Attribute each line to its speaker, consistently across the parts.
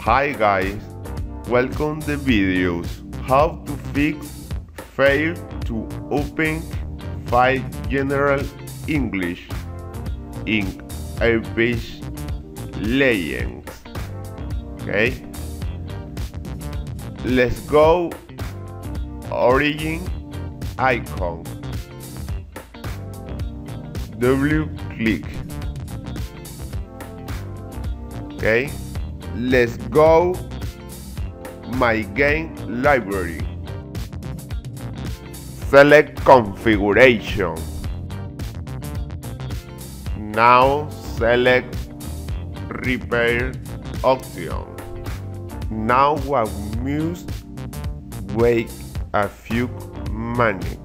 Speaker 1: Hi guys, welcome the videos how to fix fail to open file General English in Airpage Legends. Okay, let's go. Origin icon, double click. Okay, let's go my game library, select configuration. Now select repair option. Now we must wait a few minutes.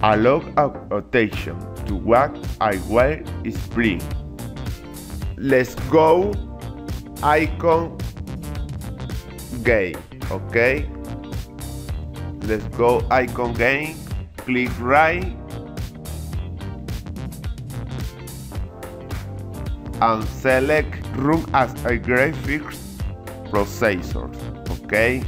Speaker 1: A log annotation to what I will explain. Let's go icon game. Okay, let's go icon game, click right and select run as a graphics processor. Okay,